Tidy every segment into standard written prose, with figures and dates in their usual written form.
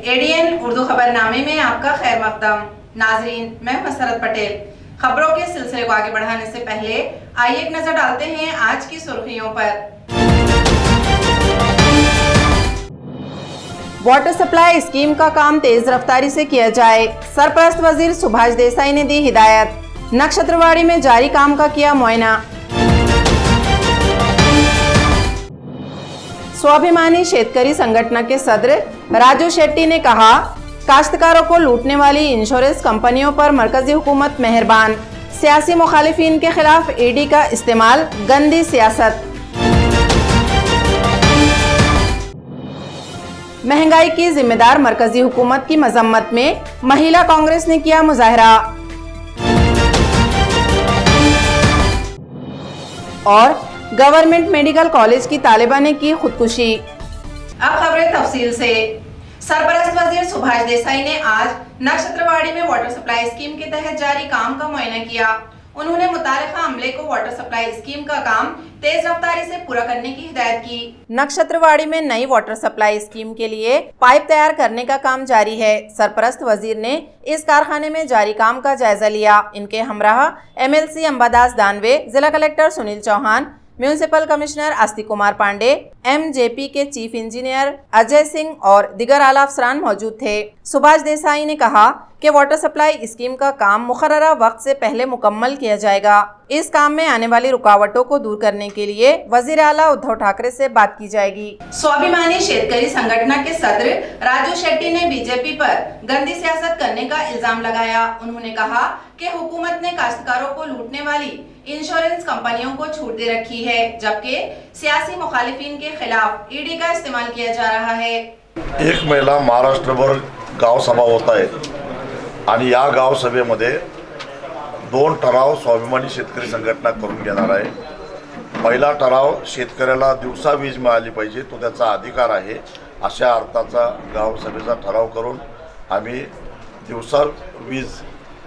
ADN Urdu खबरनामे में आपका खैर मकदम। नाजरीन, मैं मसरत पटेल। खबरों के सिलसिले को आगे बढ़ाने से पहले आइए एक नजर डालते हैं आज की सुर्खियों पर। वाटर सप्लाई स्कीम का काम तेज रफ्तारी से किया जाए, सरपरस्त वजीर सुभाष देसाई ने दी हिदायत। नक्षत्रवाड़ी में जारी काम का किया मुआयना। स्वाभिमानी शेतकरी संगठन के सदर राजू शेट्टी ने कहा, काश्तकारों को लूटने वाली इंश्योरेंस कंपनियों पर मरकजी हुकूमत मेहरबान। सियासी मुखालिफिन के खिलाफ ईडी का इस्तेमाल गंदी सियासत। महंगाई की जिम्मेदार मरकजी हुकूमत की मजम्मत में महिला कांग्रेस ने किया मुजाहरा। और गवर्नमेंट मेडिकल कॉलेज की तालिबा ने की खुदकुशी। अब खबरें तफसील से। सरपरस्त वजीर सुभाष देसाई ने आज नक्षत्रवाड़ी में वाटर सप्लाई स्कीम के तहत जारी काम का मुआयना किया। उन्होंने मुतालिका अमले को वाटर सप्लाई स्कीम का काम तेज रफ्तारी से पूरा करने की हिदायत की। नक्षत्रवाड़ी में नई वाटर सप्लाई स्कीम के लिए पाइप तैयार करने का काम जारी है। सरपरस्त वजीर ने इस कारखाने में जारी काम का जायजा लिया। इनके हमराह MLC अंबादास दानवे, जिला collector Sunil Chauhan, municipal commissioner Astik Kumar Pandey, MJP के चीफ इंजीनियर अजय सिंह और दिगर आला अफसरान मौजूद थे। सुभाष देसाई ने कहा कि वाटर सप्लाई स्कीम का काम मुकर्ररा वक्त से पहले मुकम्मल किया जाएगा। इस काम में आने वाली रुकावटों को दूर करने के लिए वजीर आला उद्धव ठाकरे से बात की जाएगी। स्वाभिमानी शेतकरी संगठन के सदर राजू शेट्टी ने बीजेपी पर गंदी सियासत करने का इल्जाम लगाया। उन्होंने कहा कि हुकूमत ने काश्तकारों को लूटने वाली इंश्योरेंस कंपनियों को छूट दे रखी है, जबकि सियासी मुखालिफिन के खिलाफ ईडी का इस्तेमाल किया जा रहा है। एक महिला महाराष्ट्रभर गाव सभा होत आहे आणि या गाव सभेमध्ये 2 ठराव स्वाभिमानी शेतकरी संघटना करून घेणार आहे। पहिला ठराव शेतकऱ्याला दिवसा वीज मिळाली पाहिजे, तो त्याचा अधिकार आहे अशा अर्थाचा गाव सभेचा ठराव करून आम्ही दिवसा वीज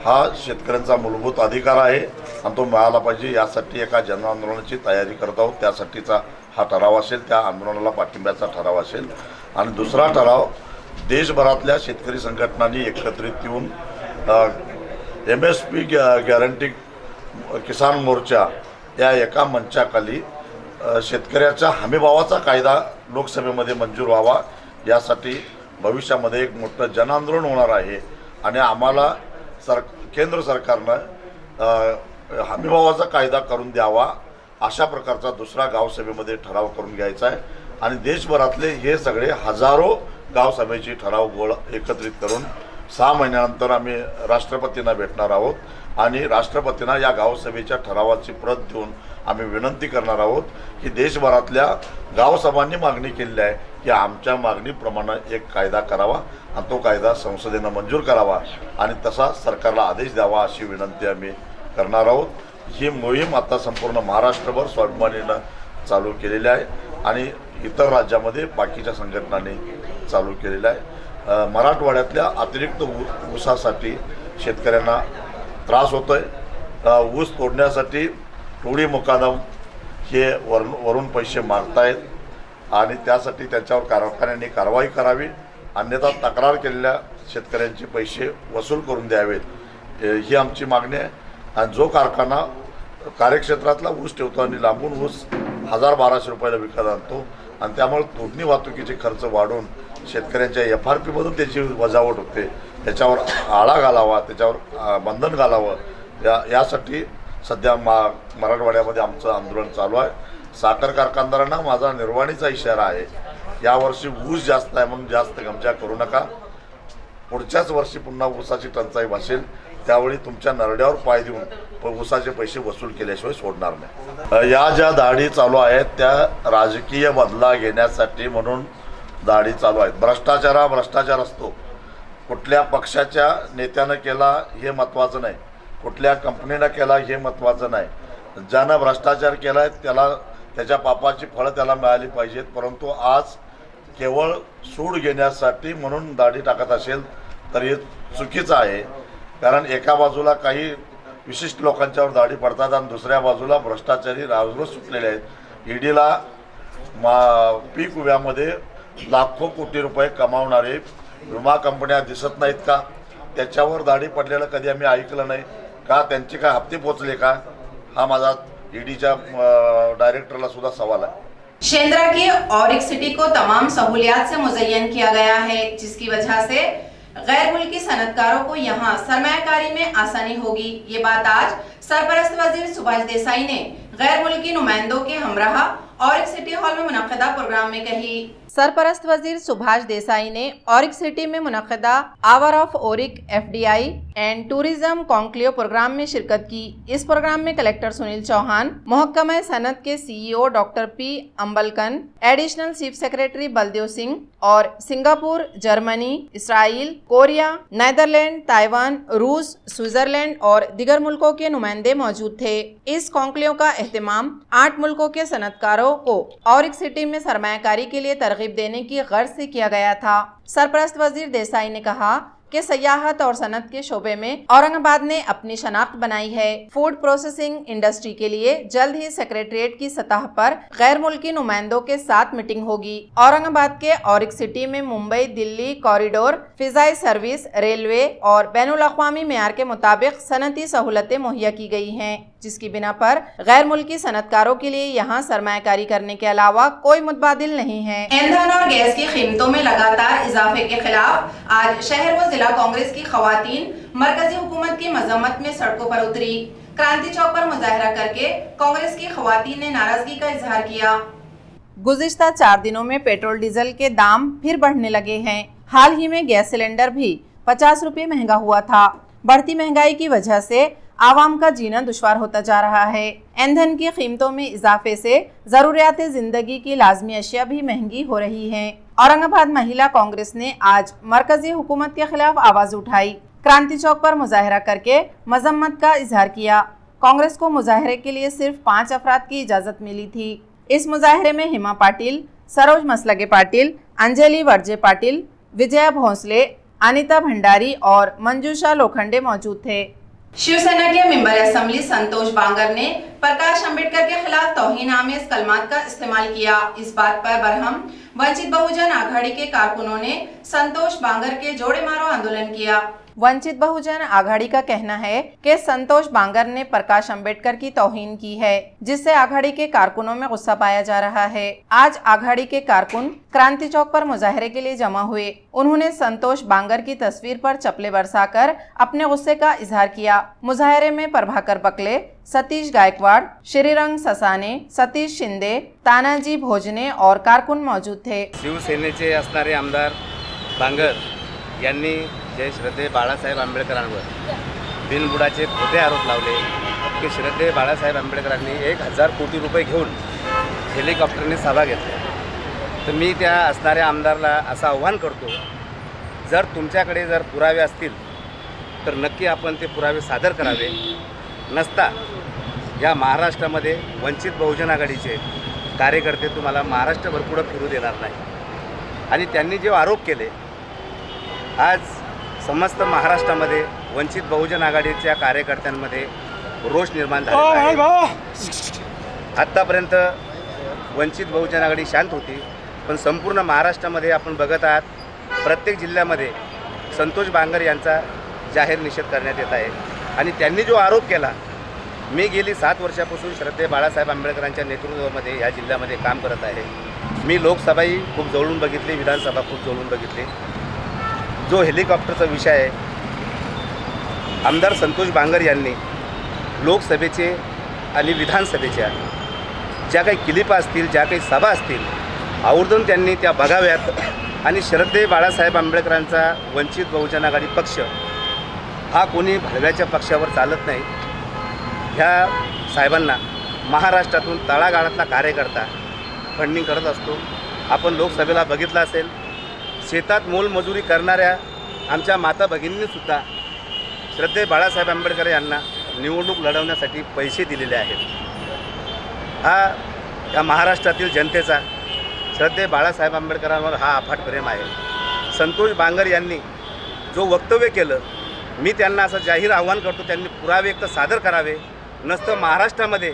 हा शेतकऱ्यांचा मूलभूत अधिकार आहे आणि तो मिळाला पाहिजे यासाठी एका जनआंदोलनाची तयारी करत आहोत। त्यासाठीचा हा ठराव असेल, त्या आंदोलनाला पाठिंब्याचा ठराव असेल। आणि दुसरा ठराव देशभरातल्या शेतकरी संघटनांनी एकत्रित येऊन MSP गॅरंटी किसान मोर्चा या एका मंचाखाली शेतकऱ्याच्या हमीभावाचा कायदा लोकसभेमध्ये मंजूर व्हावा यासाठी भविष्यामध्ये एक मोठं जनआंदोलन होणार आहे। आणि आम्हाला केंद्र सरकारनं हमीभावाचा कायदा करून द्यावा अशा प्रकारचा दुसरा गावसभेमध्ये ठराव करून घ्यायचा आहे। आणि देशभरातले हे सगळे हजारो गावसभेची ठराव एकत्रित करून 6 महिन्यानंतर आम्ही राष्ट्रपतींना भेटणार आहोत आणि राष्ट्रपतींना या गावसभेच्या ठरावाची प्रत देऊन आम्ही विनंती करणार आहोत की देशभरातल्या गावसभांनी मागणी केली आहे की आमच्या मागणीप्रमाणे एक कायदा करावा आणि तो कायदा संसदेनं मंजूर करावा आणि तसा सरकारला आदेश द्यावा अशी विनंती आम्ही करणार आहोत। ही मोहीम आता संपूर्ण महाराष्ट्रभर स्वाभिमानीनं चालू केलेली आहे आणि इतर राज्यामध्ये बाकीच्या संघटनांनी चालू केलेलं आहे। मराठवाड्यातल्या अतिरिक्त ऊसासाठी शेतकऱ्यांना त्रास होतोय। ऊस तोडण्यासाठी टोळी मुकादम हे वरून पैसे मागतायत आणि त्यासाठी त्यांच्यावर कारखान्यांनी कारवाई करावी, अन्यथा तक्रार केलेल्या शेतकऱ्यांचे पैसे वसूल करून द्यावेत ही आमची मागणी आहे। आणि जो कारखाना कार्यक्षेत्रातला ऊस ठेवतो आणि लांबून ऊस 1000-1200 रुपयाला विकत आणतो आणि त्यामुळे तोडणी वाहतुकीचे खर्च वाढून शेतकऱ्यांच्या FRP मधून त्याची वजावट होते, त्याच्यावर आळा घालावा, त्याच्यावर बंधन घालावं यासाठी सध्या मराठवाड्यामध्ये आमचं आंदोलन चालू आहे। साखर कारखानदारांना माझा निर्वाणीचा इशारा आहे, यावर्षी ऊस जास्त आहे म्हणून जास्त गमजा करू नका। पुढच्याच वर्षी पुन्हा ऊसाची टंचाई भासेल, त्यावेळी तुमच्या नरड्यावर पाय देऊन ऊसाचे पैसे वसूल केल्याशिवाय सोडणार नाही। या ज्या दाढी चालू आहेत त्या राजकीय बदला घेण्यासाठी म्हणून दाढी चालू आहेत। भ्रष्टाचार हा भ्रष्टाचार असतो, कुठल्या पक्षाच्या नेत्यानं केला हे महत्त्वाचं नाही, कुठल्या कंपनीला केला हे महत्त्वाचं नाही. ज्यानं भ्रष्टाचार केला आहे त्याला त्याच्या पापाची फळं त्याला मिळाली पाहिजेत. परंतु आज केवळ सूड घेण्यासाठी म्हणून दाढी टाकत असेल तर हे चुकीचं आहे. कारण एका बाजूला काही विशिष्ट लोकांच्यावर दाढी पडतात आणि दुसऱ्या बाजूला भ्रष्टाचारी राजरोज सुटलेले आहेत. ईडीला पीक विम्यामध्ये लाखो कोटी रुपये कमावणारे विमा कंपन्या दिसत नाहीत का? त्याच्यावर दाढी पडलेलं कधी आम्ही ऐकलं नाही का? त्यांचे काय हप्ते पोचले का? हा माझा ईडीच्या डायरेक्टरला सुद्धा सवाल आहे. शेंद्रा की ऑरिक सिटी को तमाम सहूलियात से मुज़य्यन किया गया है, जिसकी वजह से गैर मुल्की सनतकारों को यहाँ सरमायाकारी में आसानी होगी। ये बात आज सरपरस्त वजीर सुभाष देसाई ने गैर मुल्की नुमाइंदों के हमराह ऑरिक सिटी हॉल में मुनक्किदा प्रोग्राम में कही। सरपरस्त वजीर सुभाष देसाई ने ऑरिक सिटी में मुनक्किदा hour of Auric FDI and tourism conclave programme में शिरकत की। इस प्रोग्राम में कलेक्टर सुनील चौहान, महकमा सनत के CEO doctor P Ambalagan, additional chief secretary Baldev Singh और Singapore, Germany, Israel, Korea, Netherland, Taiwan, रूस, स्विट्जरलैंड और दीगर मुल्कों के नुमाइंदे मौजूद थे। इस कॉन्क्लेव का एहतमाम 8 मुल्कों के सनतकारों को ऑरिक सिटी में सरमायाकारी के लिए तरगीब देने की गर्ज से किया गया था। सरपरस्त वजीर देसाई ने कहा कि सयाहत और सनत के शोबे में औरंगाबाद ने अपनी शनाख्त बनाई है। फूड प्रोसेसिंग इंडस्ट्री के लिए जल्द ही सेक्रेटरीट की सतह पर गैर मुल्की नुमाइंदों के साथ मीटिंग होगी। औरंगाबाद के ऑरिक सिटी में Mumbai Delhi corridor, Fizaia service, railway और बैनुल अक़वामी मेयार के मुताबिक सनती सहूलतें मुहैया की गई हैं, जिसकी बिना पर गैर मुल्की सनतकारों के लिए यहाँ सरमायाकारी करने के अलावा कोई मुतबादिल नहीं है। ईंधन और गैस की कीमतों में लगातार इजाफे के खिलाफ आज शहर व जिला कांग्रेस की खवातीन मरकजी हुकूमत की मजम्मत में सड़कों पर उतरी। क्रांति चौक पर मुजाहरा करके कांग्रेस की खवातीन ने नाराजगी का इजहार किया। गुज़िश्ता 4 दिनों में पेट्रोल डीजल के दाम फिर बढ़ने लगे हैं। हाल ही में गैस सिलेंडर भी 50 रुपये महंगा हुआ था। बढ़ती महंगाई की वजह से आवाम का जीना दुश्वार होता जा रहा है। ईंधन की कीमतों में इजाफे से जरूरियात जिंदगी की लाजमी अशिया भी महंगी हो रही हैं। औरंगाबाद महिला कांग्रेस ने आज मरकजी हुकूमत के खिलाफ आवाज उठाई। क्रांति चौक पर मुजाहरा करके मजम्मत का इजहार किया। कांग्रेस को मुजाहरे के लिए सिर्फ 5 अफराद की इजाजत मिली थी। इस मुजाहरे में हेमा पाटिल, सरोज मसलगे पाटिल, अंजलि वर्जे पाटिल, विजया भोंसले, अनिता भंडारी और मंजूषा लोखंडे मौजूद थे। शिवसेना के मेंबर असेंबली संतोष बांगर ने प्रकाश अंबेडकर के खिलाफ तौहीन आमेज कलमात का इस्तेमाल किया। इस बात पर बरहम वंचित बहुजन आघाड़ी के कारकुनों ने संतोष बांगर के जोड़े मारो आंदोलन किया। वंचित बहुजन आघाड़ी का कहना है कि संतोष बांगर ने प्रकाश अंबेडकर की तौहीन की है, जिससे आघाड़ी के कारकुनों में गुस्सा पाया जा रहा है। आज आघाड़ी के कारकुन क्रांति चौक पर मुजाहरे के लिए जमा हुए। उन्होंने संतोष बांगर की तस्वीर पर चप्पलें बरसाकर अपने गुस्से का इजहार किया। मुजाहरे में प्रभाकर बकले, सतीश गायकवाड़, श्रीरंग ससाने, सतीश शिंदे, तानाजी भोजने और कारकुन मौजूद थे। शिवसेनेचे असणारे आमदार बांगर यांनी जे श्रद्धेय बाळासाहेब आंबेडकरांवर बिनबुडाचे खोटे आरोप लावले की श्रद्धेय बाळासाहेब आंबेडकरांनी 1000 कोटी रुपये घेऊन हेलिकॉप्टरने सभा घेतल्या। तर मी त्या असणाऱ्या आमदारला असं आव्हान करतो, जर तुमच्याकडे जर पुरावे असतील तर नक्की आपण ते पुरावे सादर करावे। नसता या महाराष्ट्रामध्ये वंचित बहुजन आघाडीचे कार्यकर्ते तुम्हाला महाराष्ट्रभर पुढे फिरू देणार नाही। आणि त्यांनी जे आरोप केले, आज समस्त महाराष्ट्रामध्ये वंचित बहुजन आघाडीच्या कार्यकर्त्यांमध्ये रोष निर्माण झाला आहे। आत्तापर्यंत वंचित बहुजन आघाडी शांत होती, पण संपूर्ण महाराष्ट्रामध्ये आपण बघत आहात प्रत्येक जिल्ह्यामध्ये संतोष बांगर यांचा जाहीर निषेध करण्यात येत आहे। आणि त्यांनी जो आरोप केला, मी गेली 7 वर्षापासून श्रद्धेय बाळासाहेब आंबेडकरांच्या नेतृत्वामध्ये या जिल्ह्यामध्ये काम करत आहे। मी लोकसभाही खूप जवळून बघितली, विधानसभा खूप जवळून बघितली। जो हेलिकॉप्टरचा विषय आहे, आमदार संतोष बांगर यांनी लोकसभेचे आणि विधानसभेच्या ज्या काही क्लिपा असतील, ज्या काही सभा असतील, आवर्जून त्यांनी त्या बघाव्यात। आणि श्रद्धेय बाळासाहेब आंबेडकरांचा वंचित बहुजन आघाडी पक्ष हा कोणी भडव्याच्या पक्षावर चालत नाही। ह्या साहेबांना महाराष्ट्रातून तळागाळातला कार्यकर्ता फंडिंग करत असतो। आपण लोकसभेला बघितलं असेल, शेतात मोलमजुरी करणाऱ्या आमच्या माता भगिनींनीसुद्धा श्रद्धेय बाळासाहेब आंबेडकर यांना निवडणूक लढवण्यासाठी पैसे दिलेले आहेत। या महाराष्ट्रातील जनतेचा श्रद्धे बाळासाहेब आंबेडकरांवर हा अफाट प्रेम आहे। संतोष बांगर यांनी जो वक्तव्य केलं, मी त्यांना असं जाहीर आव्हान करतो, त्यांनी पुरावे एक तर सादर करावे, नसतं महाराष्ट्रामध्ये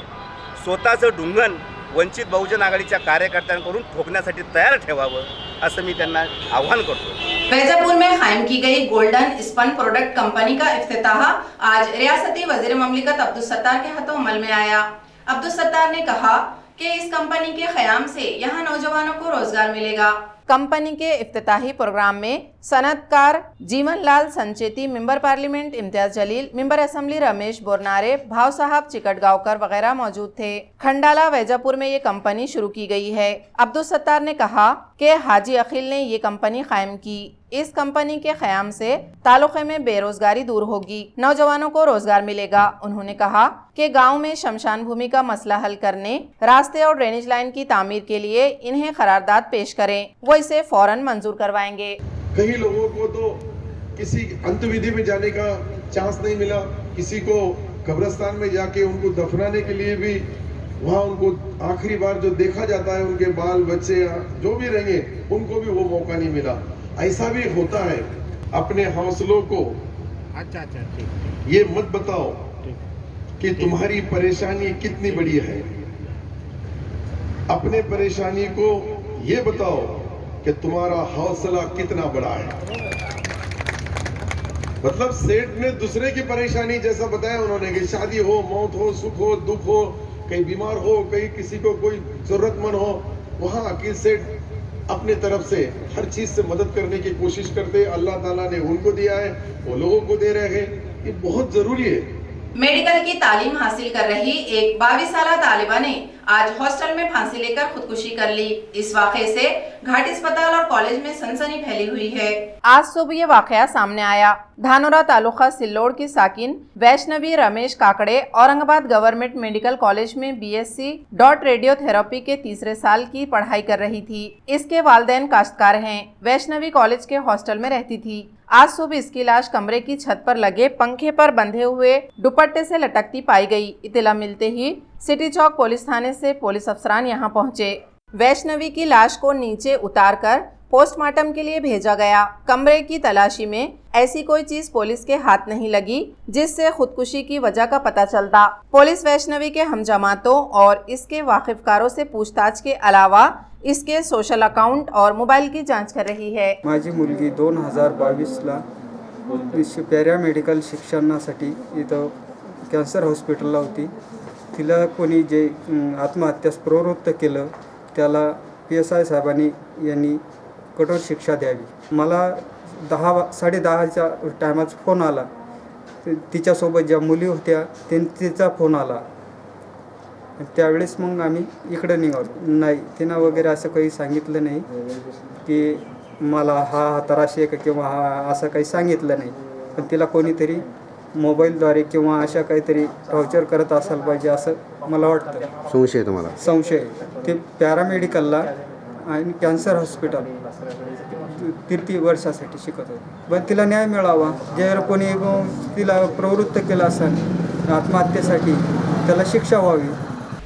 स्वतःचं ढुंगण वंचित बहुजन आघाडीच्या कार्यकर्त्यांकडून ठोकण्यासाठी तयार ठेवावं, असं मी त्यांना आव्हान करतो। वैजापुर में कायम की गई गोल्डन स्पन प्रोडक्ट कंपनी का इफ्तिताह आज रियासती वजीर ममलिकत अब्दुल सत्तार के हाथों अमल में आया। अब्दुल सत्तार ने कहा कि इस कंपनी के क़याम से यहाँ नौजवानों को रोजगार मिलेगा। कंपनी के इफ्तिताही प्रोग्राम में सनतकार Jeevan Lal Sancheti, member parliament Imtiaz Jaleel, member assembly Ramesh Bornare, Bhau Sahab Chikatgaonkar वगैरह मौजूद थे। खंडाला वैजापुर में ये कंपनी शुरू की गई है। अब्दुल सत्तार ने कहा कि हाजी अखिल ने ये कंपनी कायम की। इस कंपनी के क़याम से तालुक़े में बेरोजगारी दूर होगी, नौजवानों को रोजगार मिलेगा। उन्होंने कहा कि गांव में शमशान भूमि का मसला हल करने, रास्ते और ड्रेनेज लाइन की तामीर के लिए इन्हें करारदाद पेश करें, वो इसे फौरन मंजूर करवाएंगे। कई लोगों को तो किसी अंतविधि में जाने का चांस नहीं मिला, किसी को कब्रिस्तान में जाके उनको दफनाने के लिए भी वहाँ उनको आखिरी बार जो देखा जाता है, उनके बाल बच्चे जो भी रहेंगे उनको भी वो मौका नहीं मिला। ऐसा भी होता है। अपने हौसलों को अच्छा ये मत बताओ कि तुम्हारी परेशानी कितनी बड़ी है, अपने परेशानी को ये बताओ कि तुम्हारा हौसला कितना बड़ा है। मतलब सेठ ने दूसरे की परेशानी जैसा बताया उन्होंने कि शादी हो, मौत हो, सुख हो, दुख हो, कहीं बीमार हो, कहीं किसी को कोई जरूरतमंद हो, वहां अकील सेठ अपने तरफ से हर चीज से मदद करने की कोशिश करते। अल्लाह ताला ने उनको दिया है, वो लोगों को दे रहे हैं, ये बहुत जरूरी है। मेडिकल की तालीम हासिल कर रही एक 22 साला तालिबा ने आज हॉस्टल में फांसी लेकर खुदकुशी कर ली। इस वाक़े से घाटी अस्पताल और कॉलेज में सनसनी फैली हुई है। आज सुबह ये वाक़या सामने आया। धानोरा तालुका सिल्लोड की साकिन Vaishnavi Ramesh Kakade Aurangabad government medical college में BSc रेडियोथेरेपी के तीसरे साल की पढ़ाई कर रही थी। इसके वालिदैन काश्तकार हैं। वैष्णवी कॉलेज के हॉस्टल में रहती थी। आज सुबह इसकी लाश कमरे की छत पर लगे पंखे पर बंधे हुए दुपट्टे से लटकती पाई गई। इत्तला मिलते ही सिटी चौक पुलिस थाने से पुलिस अफसरान यहां पहुंचे। वैष्णवी की लाश को नीचे उतारकर पोस्टमार्टम के लिए भेजा गया। कमरे की तलाशी में ऐसी कोई चीज पुलिस के हाथ नहीं लगी जिससे खुदकुशी की वजह का पता चलता। पुलिस वैष्णवी के हमजमातों और इसके वाकिफकारों से पूछताछ के अलावा इसके सोशल अकाउंट और मोबाईल की जांच कर रही है। माझी मुलगी 2022ला पॅरामेडिकल शिक्षणासाठी इथं कॅन्सर हॉस्पिटलला होती। तिला कोणी जे आत्महत्यास प्रवृत्त केलं त्याला PSI साहेबांनी यांनी कठोर शिक्षा द्यावी। मला 10:30च्या टायमाचा फोन आला। तिच्यासोबत ज्या मुली होत्या त्यांचा फोन आला। त्यावेळेस मग आम्ही इकडे निघालो। नाही, तिनं वगैरे असं काही सांगितलं नाही की मला हा तराशी आहे किंवा हा असं काही सांगितलं नाही। पण तिला कोणीतरी मोबाईलद्वारे किंवा अशा काहीतरी टॉर्चर करत असायला पाहिजे असं मला वाटतं। संशय तुम्हाला? संशय। ते पॅरामेडिकलला आणि कॅन्सर हॉस्पिटल 30 वर्षासाठी शिकत होते। पण तिला न्याय मिळावा। जर कोणी तिला प्रवृत्त केलं असेल आत्महत्येसाठी त्याला शिक्षा व्हावी।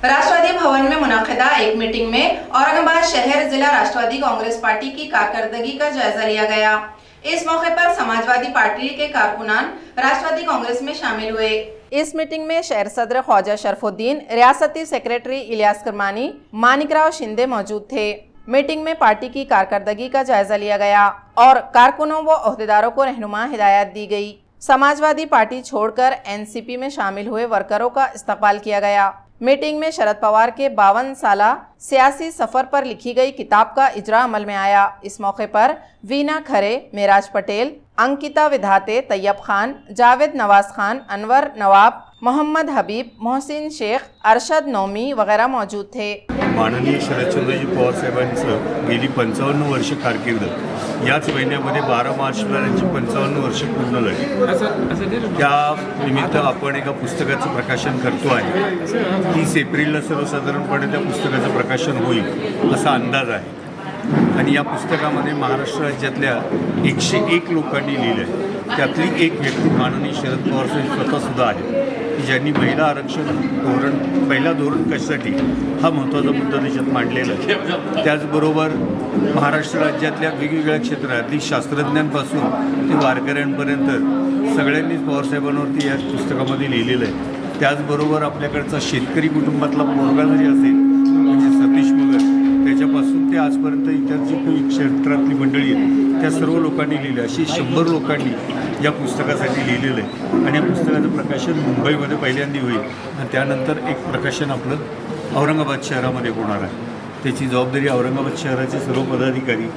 राष्ट्रवादी भवन में मुनाकिदा एक मीटिंग में औरंगाबाद शहर जिला राष्ट्रवादी कांग्रेस पार्टी की कारकर्दगी का जायजा लिया गया। इस मौके पर समाजवादी पार्टी के कारकुनान राष्ट्रवादी कांग्रेस में शामिल हुए। इस मीटिंग में शहर सदर ख्वाजा शरफुद्दीन, रियासती सेक्रेटरी इलियास करमानी, मानिकराव शिंदे मौजूद थे। मीटिंग में पार्टी की कारकर्दगी का जायजा लिया गया और कारकुनों व ओहदेदारों को रहनुमा हिदायत दी गई। समाजवादी पार्टी छोड़कर NCP में शामिल हुए वर्करों का इस्तकबाल किया गया। मीटिंग में शरद पवार के 52 साला सियासी सफर पर लिखी गई किताब का इजरा अमल में आया। इस मौके पर वीना खरे, मेराज पटेल, अंकिता विधाते, तैयब खान, जावेद नवाज खान, अनवर नवाब, मोहम्मद हबीब, मोहसिन शेख, अरशद नौमी वगैरह मौजूद थे। माननीय शरदचंद्रजी पवार साहेबांचं गेली 55 वर्ष कारकीर्द याच महिन्यामध्ये 12 मार्चला त्यांची 55 वर्ष पूर्ण झाली। त्या निमित्त आपण एका पुस्तकाचं प्रकाशन करतो आहे। 30 एप्रिलला सर्वसाधारणपणे त्या पुस्तकाचं प्रकाशन होईल असा अंदाज आहे। आणि या पुस्तकामध्ये महाराष्ट्र राज्यातल्या 101 लोकांनी लिहिलं आहे। त्यातली एक व्यक्ती माननीय शरद पवार साहेब स्वतःसुद्धा आहे। की ज्यांनी महिला आरक्षण धोरण पहिला धोरण कशासाठी हा महत्त्वाचा मुद्दा त्याच्यात मांडलेला आहे. त्याचबरोबर महाराष्ट्र राज्यातल्या वेगवेगळ्या क्षेत्रातील शास्त्रज्ञांपासून ते वारकऱ्यांपर्यंत सगळ्यांनीच पवारसाहेबांवरती या पुस्तकामध्ये लिहिलेलं आहे. त्याचबरोबर आपल्याकडचा शेतकरी कुटुंबातला पोरगा जरी असेल म्हणजे सतीश मगर त्याच्यापासून ते आजपर्यंत इतर जी काही क्षेत्रातली मंडळी आहेत त्या सर्व लोकांनी लिहिलं. अशी 100 लोकांनी या पुस्तकासाठी लिहिलेलं आहे आणि या पुस्तकाचं प्रकाशन मुंबईमध्ये पहिल्यांदा होईल आणि त्यानंतर एक प्रकाशन आपलं औरंगाबाद शहरामध्ये होणार आहे. त्याची जबाबदारी औरंगाबाद शहराचे सर्व पदाधिकारी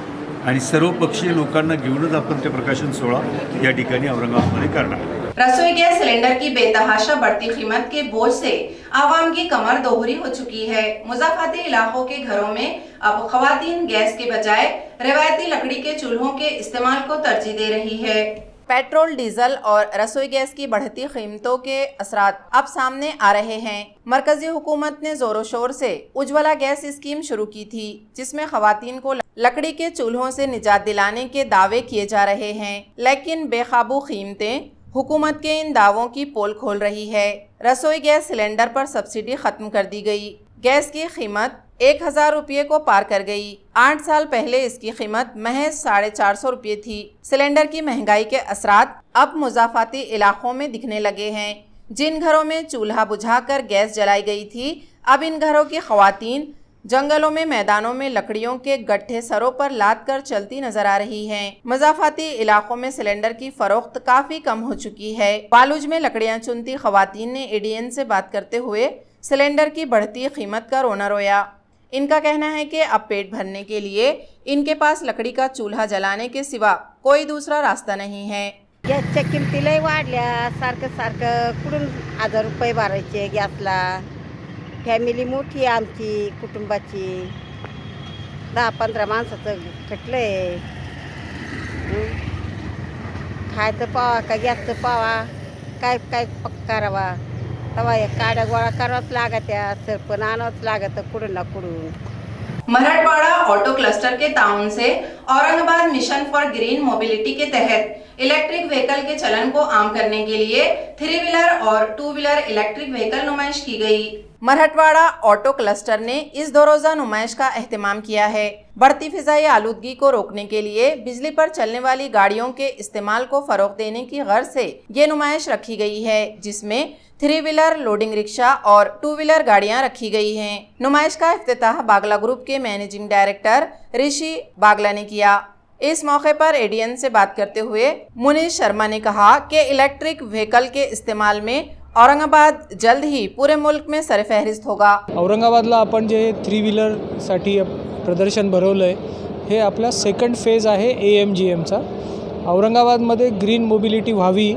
आणि सर्व पक्षीय लोकांना घेऊनच आपण ते प्रकाशन सोहळा या ठिकाणी औरंगाबादमध्ये करणार. रसोई गैस सिलेंडर की बेतहाशा बढ़ती कीमत के बोझ से आवाम की कमर दोहरी हो चुकी है। मुज़ाफ़ाती इलाकों के घरों में अब ख़वातीन गैस के बजाय रिवायती लकड़ी के चूल्हों के इस्तेमाल को तरजीह दे रही है। पेट्रोल, डीजल और रसोई गैस की बढ़ती कीमतों के असरात अब सामने आ रहे हैं। मरकजी हुकूमत ने जोरों शोर से उज्ज्वला गैस स्कीम शुरू की थी, जिसमें ख़वातीन को लकड़ी के चूल्हों से निजात दिलाने के दावे किए जा रहे हैं, लेकिन बेकाबू कीमतें हुकूमत के इन दावों की पोल खोल रही है। रसोई गैस सिलेंडर पर सब्सिडी खत्म कर दी गई। गैस की कीमत 1000 रुपये को पार कर गई। 8 साल पहले इसकी कीमत महज 450 रुपये थी। सिलेंडर की महंगाई के असरात अब मुज़ाफ़ाती इलाकों में दिखने लगे हैं। जिन घरों में चूल्हा बुझाकर गैस जलाई गई थी, अब इन घरों की ख़वातीन जंगलों में, मैदानों में लकड़ियों के गट्ठे सरों पर लाद कर चलती नजर आ रही हैं। मुज़ाफ़ाती इलाकों में सिलेंडर की फरोख्त काफी कम हो चुकी है। बालूज में लकड़ियां चुनती ख़वातीन ने ADN से बात करते हुए सिलेंडर की बढ़ती कीमत का रोना रोया। इनका कहना है कि अब पेट भरने के लिए इनके पास लकड़ी का चूल्हा जलाने के सिवा कोई दूसरा रास्ता नहीं है। गॅसच्या किमती लय वाढल्या, सारखं सारखं कुठून 1000 रुपये भरायचे गॅसला. फॅमिली मोठी आहे आमची, कुटुंबाची 10-15 माणसाचं खटलं आहे. खायचं पावा का गॅसचं पावा, काय काय करावा. तेव्हा या काड्या गोळा करावंच लागत्या, सरपण आणावंच लागतं कुठून ना कुठून. मराठवाड़ा ऑटो क्लस्टर के ताउन से Aurangabad mission for green mobility के तहत इलेक्ट्रिक व्हीकल के चलन को आम करने के लिए 3 व्हीलर और 2 व्हीलर इलेक्ट्रिक व्हीकल नुमाइश की गई। मराठवाड़ा ऑटो क्लस्टर ने इस 2 रोजा नुमाइश का एहतमाम किया है। बढ़ती फिजाई आलूदगी को रोकने के लिए बिजली पर चलने वाली गाड़ियों के इस्तेमाल को फरोग देने की गर्ज से ये नुमाइश रखी गई है, जिसमें 3 व्हीलर, लोडिंग रिक्शा और 2 व्हीलर गाड़ियां रखी गई हैं। नुमाइश का इफ्तिताह बागला ग्रुप के मैनेजिंग डायरेक्टर ऋषि बागला ने किया। इस मौके पर ADN से बात करते हुए मुनीश शर्मा ने कहा कि इलेक्ट्रिक व्हीकल के इस्तेमाल में औरंगाबाद जल्द ही पूरे मुल्क में सरफहरिस्त होगा। औरंगाबादला आपण जे 3 व्हीलरसाठी प्रदर्शन भरवलं आहे हे आपला सेकंड फेज आहे AMGMचा। औरंगाबादमध्ये ग्रीन मोबिलिटी व्हावी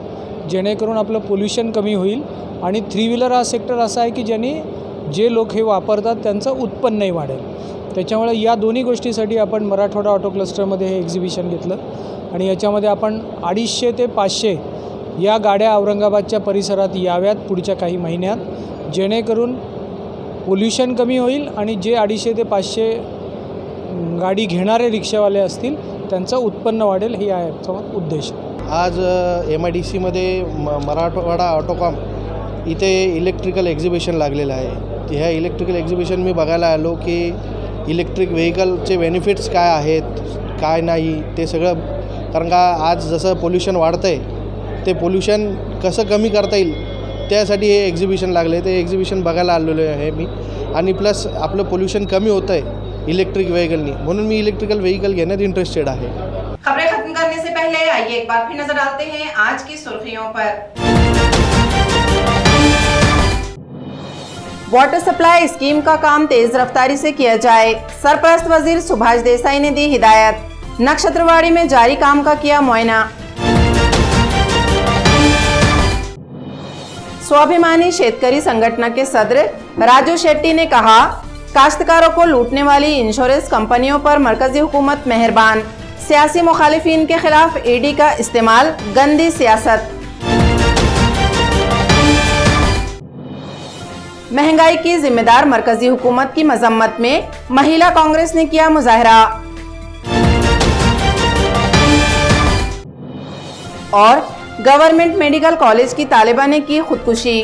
जेणेकरून आपलं पोल्युशन कमी होईल आणि 3 व्हीलर हा सेक्टर असा आहे की ज्यांनी जे लोक हे वापरतात त्यांचं उत्पन्नही वाढेल। त्याच्यामुळे या दोन्ही गोष्टीसाठी आपण मराठवाडा ऑटो क्लस्टरमध्ये हे एक्झिबिशन घेतलं आणि याच्यामध्ये आपण 250 ते 500 या गाड्या औरंगाबादच्या परिसरात याव्यात पुढच्या काही महिन्यात, जेणेकरून पोल्युशन कमी होईल आणि जे 250 ते 500 गाडी घेणारे रिक्षावाले असतील त्यांचं उत्पन्न वाढेल, हे याचा उद्देश आहे। आज MIDCमध्ये मराठवाडा ऑटोकॉम इथे इलेक्ट्रिकल एक्झिबिशन लागलेलं आहे। ह्या इलेक्ट्रिकल एक्झिबिशन मी बघायला आलो की इलेक्ट्रिक व्हेकलचे बेनिफिट्स काय आहेत काय नाही ते सगळं, कारण का आज जसं पोल्युशन वाढतं आहे ते पोल्युशन कसं कमी करता येईल त्यासाठी हे एक्झिबिशन लागले, ते एक्झिबिशन बघायला आलेलो आहे मी। आणि प्लस आपलं पोल्युशन कमी होतं आहे इलेक्ट्रिक व्हेकलनी, म्हणून मी इलेक्ट्रिकल व्हेकल घेण्यात इंटरेस्टेड आहे। खबरें खत्म करने से पहले आइए एक बार फिर नजर डालते हैं आज की सुर्खियों पर। वाटर सप्लाई स्कीम का काम तेज रफ्तारी से किया जाए, सरपरस्त वजीर सुभाष देसाई ने दी हिदायत। नक्षत्रवाड़ी में जारी काम का किया मुआयना। स्वाभिमानी शेतकरी संगठन के सदर राजू शेट्टी ने कहा, काश्तकारों को लूटने वाली इंश्योरेंस कंपनियों पर मरकजी हुकूमत मेहरबान। सियासी मुखालिफिन के खिलाफ ED का इस्तेमाल गंदी सियासत। महंगाई की जिम्मेदार मरकजी हुकूमत की मजम्मत में महिला कांग्रेस ने किया मुजाहरा। और गवर्नमेंट मेडिकल कॉलेज की तालिबा ने की खुदकुशी।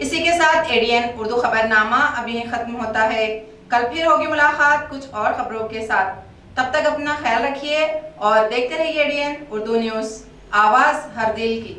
इसी के साथ एडीएन उर्दू खबरनामा अभी खत्म होता है। कल फिर होगी मुलाकात कुछ और खबरों के साथ। तब तक अपना ख्याल रखिए और देखते रहिए एडीएन उर्दू न्यूज़, आवाज़ हर दिल की।